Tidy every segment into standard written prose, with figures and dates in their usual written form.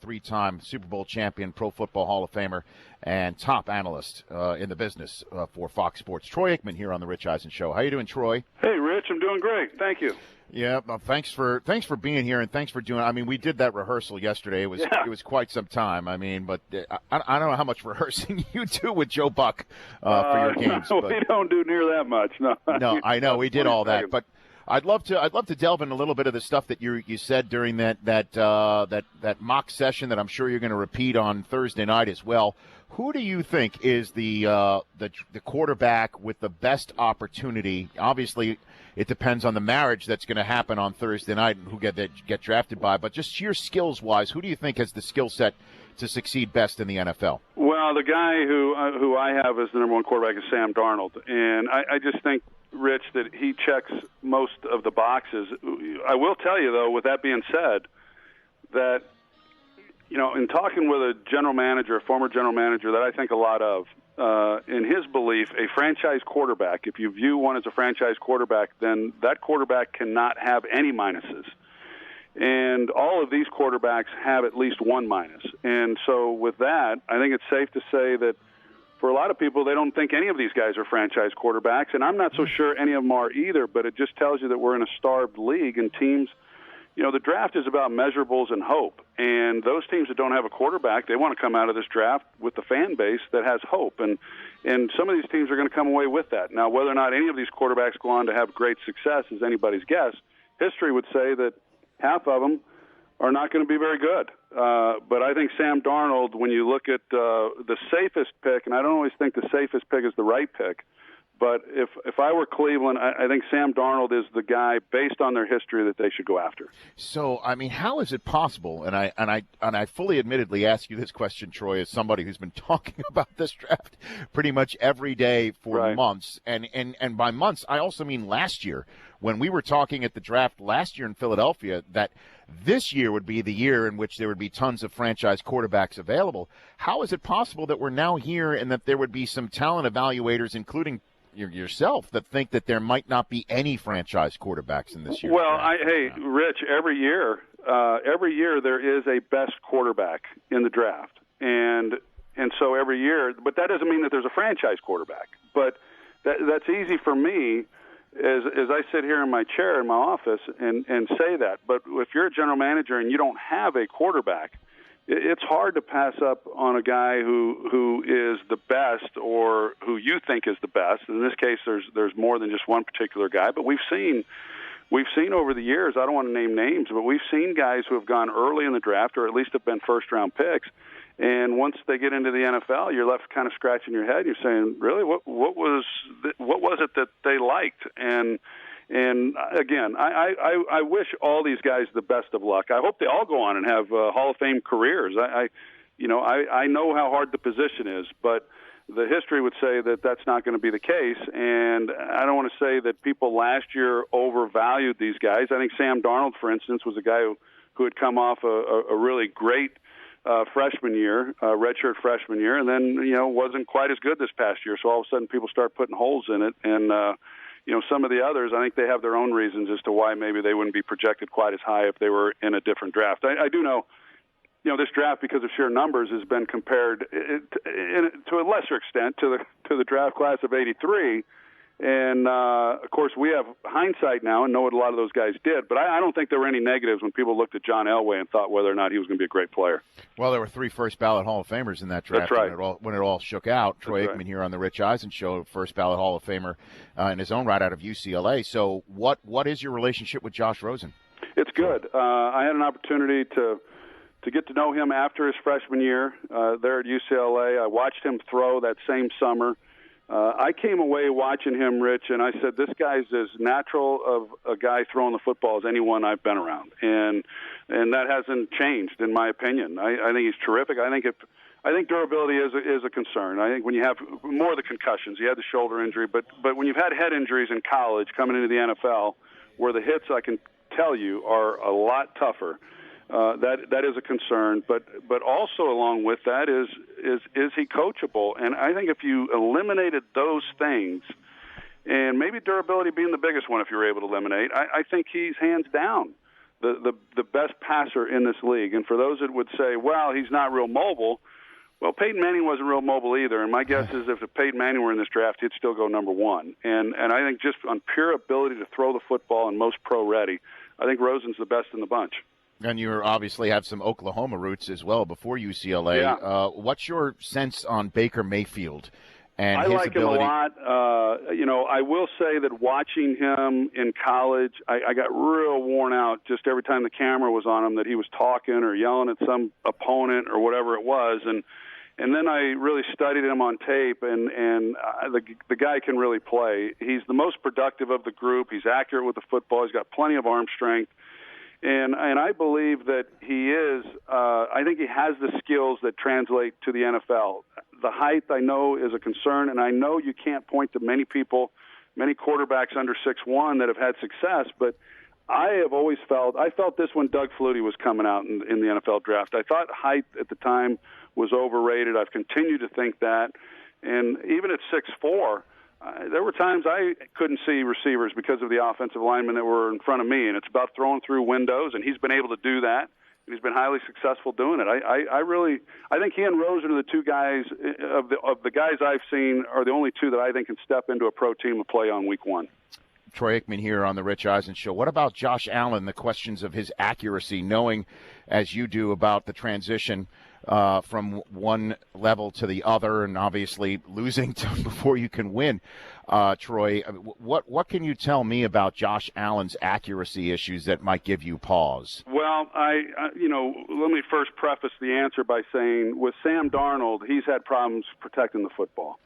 three-time Super Bowl champion, Pro Football Hall of Famer, and top analyst in the business for Fox Sports. Troy Aikman here on the Rich Eisen Show. How you doing, Troy? Hey, Rich. I'm doing great. Thank you. Yeah, thanks for being here, and thanks for doing. I mean, we did that rehearsal yesterday. It was quite some time. I mean, but I don't know how much rehearsing you do with Joe Buck for your games. No, but, we don't do near that much. No, I know we did all that, but I'd love to delve in a little bit of the stuff that you said during that mock session that I'm sure you're going to repeat on Thursday night as well. Who do you think is the quarterback with the best opportunity? Obviously, it depends on the marriage that's going to happen on Thursday night and who get drafted by. But just sheer skills-wise, who do you think has the skill set to succeed best in the NFL? Well, the guy who I have as the number one quarterback is Sam Darnold, and I just think, Rich, that he checks most of the boxes. I will tell you, though, with that being said, that in talking with a former general manager that I think a lot of, in his belief, a franchise quarterback, if you view one as a franchise quarterback, then that quarterback cannot have any minuses. And all of these quarterbacks have at least one minus. And so with that, I think it's safe to say that for a lot of people, they don't think any of these guys are franchise quarterbacks. And I'm not so sure any of them are either, but it just tells you that we're in a starved league, and teams – the draft is about measurables and hope. And those teams that don't have a quarterback, they want to come out of this draft with the fan base that has hope. And some of these teams are going to come away with that. Now, whether or not any of these quarterbacks go on to have great success is anybody's guess. History would say that half of them are not going to be very good. But I think Sam Darnold, when you look at the safest pick, and I don't always think the safest pick is the right pick, but if I were Cleveland, I think Sam Darnold is the guy based on their history that they should go after. So, I mean, how is it possible? And I fully admittedly ask you this question, Troy, as somebody who's been talking about this draft pretty much every day for months. And by months, I also mean last year when we were talking at the draft last year in Philadelphia that this year would be the year in which there would be tons of franchise quarterbacks available. How is it possible that we're now here and that there would be some talent evaluators, including yourself, that think that there might not be any franchise quarterbacks in this year? Well, Rich, every year there is a best quarterback in the draft, and so every year, but that doesn't mean that there's a franchise quarterback. But that's easy for me as I sit here in my chair in my office and say that. But if you're a general manager and you don't have a quarterback, it's hard to pass up on a guy who is the best or who you think is the best. In this case, there's more than just one particular guy. But we've seen over the years, I don't want to name names, but we've seen guys who have gone early in the draft or at least have been first-round picks. And once they get into the NFL, you're left kind of scratching your head. You're saying, really, what was it that they liked? And again, I wish all these guys the best of luck. I hope they all go on and have Hall of Fame careers. I know how hard the position is, but the history would say that that's not going to be the case. And I don't want to say that people last year overvalued these guys. I think Sam Darnold, for instance, was a guy who had come off a really great freshman year, redshirt freshman year, and then wasn't quite as good this past year. So all of a sudden, people start putting holes in it, and some of the others, I think they have their own reasons as to why maybe they wouldn't be projected quite as high if they were in a different draft. I do know, this draft, because of sheer numbers, has been compared to a lesser extent to the draft class of '83. And, of course, we have hindsight now and know what a lot of those guys did. But I don't think there were any negatives when people looked at John Elway and thought whether or not he was going to be a great player. Well, there were 3 first-ballot Hall of Famers in that draft. That's right. When it all shook out. Troy Aikman here on the Rich Eisen Show, first-ballot Hall of Famer in his own right out of UCLA. So what is your relationship with Josh Rosen? It's good. I had an opportunity to get to know him after his freshman year there at UCLA. I watched him throw that same summer. I came away watching him, Rich, and I said, this guy's as natural of a guy throwing the football as anyone I've been around. And that hasn't changed, in my opinion. I think he's terrific. I think durability is a concern. I think when you have more of the concussions, you had the shoulder injury, but when you've had head injuries in college coming into the NFL, where the hits, I can tell you, are a lot tougher, that is a concern, but also along with that is he coachable? And I think if you eliminated those things, and maybe durability being the biggest one if you're able to eliminate, I think he's hands down the best passer in this league. And for those that would say, well, he's not real mobile, well, Peyton Manning wasn't real mobile either. And my guess is if Peyton Manning were in this draft, he'd still go number one. And I think just on pure ability to throw the football and most pro-ready, I think Rosen's the best in the bunch. And you obviously have some Oklahoma roots as well before UCLA. Yeah. What's your sense on Baker Mayfield and I his like ability? him a lot. I will say that watching him in college, I got real worn out just every time the camera was on him, that he was talking or yelling at some opponent or whatever it was. And then I really studied him on tape, and the guy can really play. He's the most productive of the group. He's accurate with the football. He's got plenty of arm strength. And I believe that he is, I think he has the skills that translate to the NFL. The height, I know, is a concern, and I know you can't point to many people, many quarterbacks under 6'1" that have had success, but I have always felt this when Doug Flutie was coming out in the NFL draft. I thought height at the time was overrated. I've continued to think that. And even at 6'4", there were times I couldn't see receivers because of the offensive linemen that were in front of me, and it's about throwing through windows, and he's been able to do that. He's been highly successful doing it. I think he and Rosen are the two guys of the guys I've seen are the only two that I think can step into a pro team and play on week one. Troy Aikman here on the Rich Eisen Show. What about Josh Allen, the questions of his accuracy, knowing as you do about the transition from one level to the other and obviously losing before you can win? Troy, what can you tell me about Josh Allen's accuracy issues that might give you pause? Well, let me first preface the answer by saying with Sam Darnold, he's had problems protecting the football.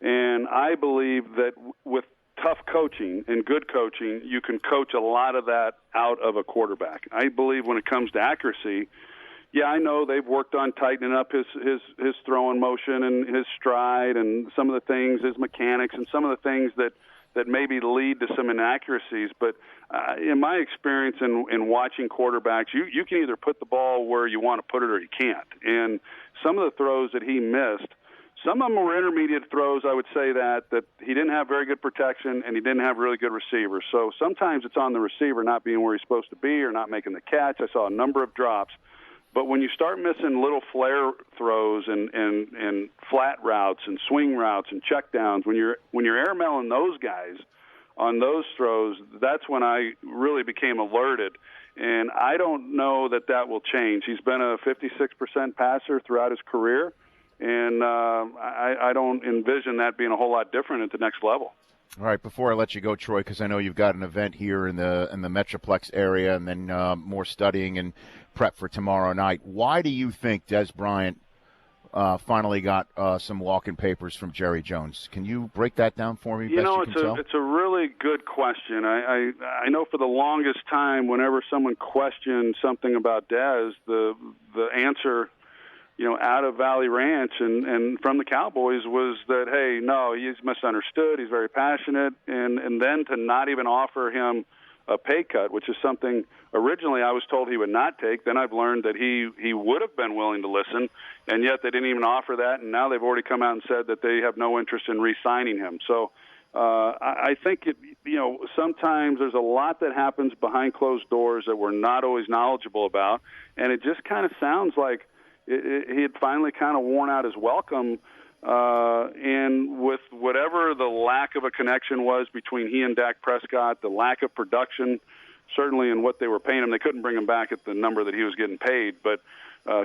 And I believe that with tough coaching and good coaching, you can coach a lot of that out of a quarterback. I believe when it comes to accuracy, yeah, I know they've worked on tightening up his throwing motion and his stride and some of the things, his mechanics, and some of the things that maybe lead to some inaccuracies. But in my experience in watching quarterbacks, you can either put the ball where you want to put it or you can't. And some of the throws that he missed, some of them were intermediate throws, I would say that he didn't have very good protection and he didn't have really good receivers. So sometimes it's on the receiver not being where he's supposed to be or not making the catch. I saw a number of drops. But when you start missing little flare throws and flat routes and swing routes and checkdowns, when you're airmailing those guys on those throws, that's when I really became alerted. And I don't know that will change. He's been a 56% passer throughout his career, and I don't envision that being a whole lot different at the next level. All right, before I let you go, Troy, because I know you've got an event here in the Metroplex area and then more studying and prep for tomorrow night. Why do you think Dez Bryant finally got some walk-in papers from Jerry Jones? Can you break that down for me? It's a really good question. I know for the longest time, whenever someone questioned something about Dez, the answer, out of Valley Ranch and from the Cowboys was that, hey, no, he's misunderstood. He's very passionate. And then to not even offer him a pay cut, which is something originally I was told he would not take. Then I've learned that he would have been willing to listen, and yet they didn't even offer that. And now they've already come out and said that they have no interest in re-signing him. So I think, sometimes there's a lot that happens behind closed doors that we're not always knowledgeable about. And it just kind of sounds like he had finally kind of worn out his welcome, and with whatever the lack of a connection was between he and Dak Prescott, the lack of production, certainly in what they were paying him, they couldn't bring him back at the number that he was getting paid. But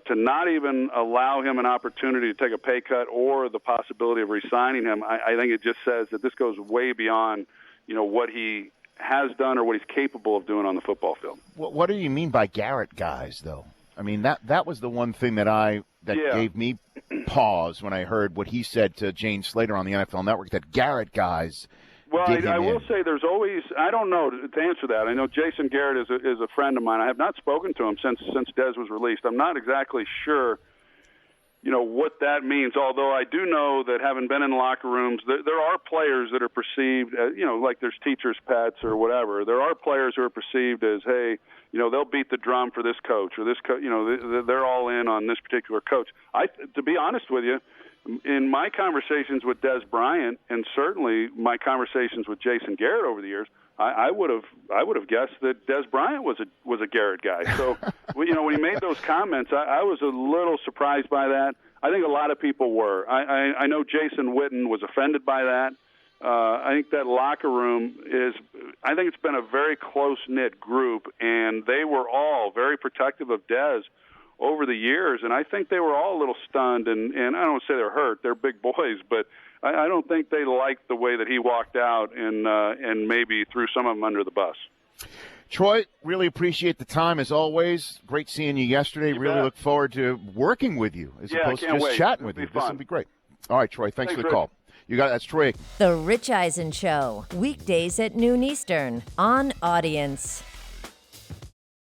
to not even allow him an opportunity to take a pay cut or the possibility of re-signing him, I think it just says that this goes way beyond, what he has done or what he's capable of doing on the football field. What do you mean by Garrett guys, though? I mean, that was the one thing that gave me pause when I heard what he said to Jane Slater on the NFL Network, that Garrett guys. Well, I will say there's always, I don't know to answer that. I know Jason Garrett is a friend of mine. I have not spoken to him since Dez was released. I'm not exactly sure, what that means, although I do know that having been in locker rooms, there are players that are perceived as, like there's teachers' pets or whatever. There are players who are perceived as, hey, they'll beat the drum for this coach or this coach. They're all in on this particular coach. To be honest with you, in my conversations with Dez Bryant and certainly my conversations with Jason Garrett over the years, I would have guessed that Dez Bryant was a Garrett guy. So, when he made those comments, I was a little surprised by that. I think a lot of people were. I know Jason Witten was offended by that. I think that locker room I think it's been a very close-knit group, and they were all very protective of Dez over the years, and I think they were all a little stunned, and I don't want to say they're hurt. They're big boys, but I don't think they liked the way that he walked out and maybe threw some of them under the bus. Troy, really appreciate the time as always. Great seeing you yesterday. Really look forward to working with you as opposed to just chatting with you. This will be great. All right, Troy, thanks for the call. You got it. That's Troy. The Rich Eisen Show, weekdays at noon Eastern on Audience.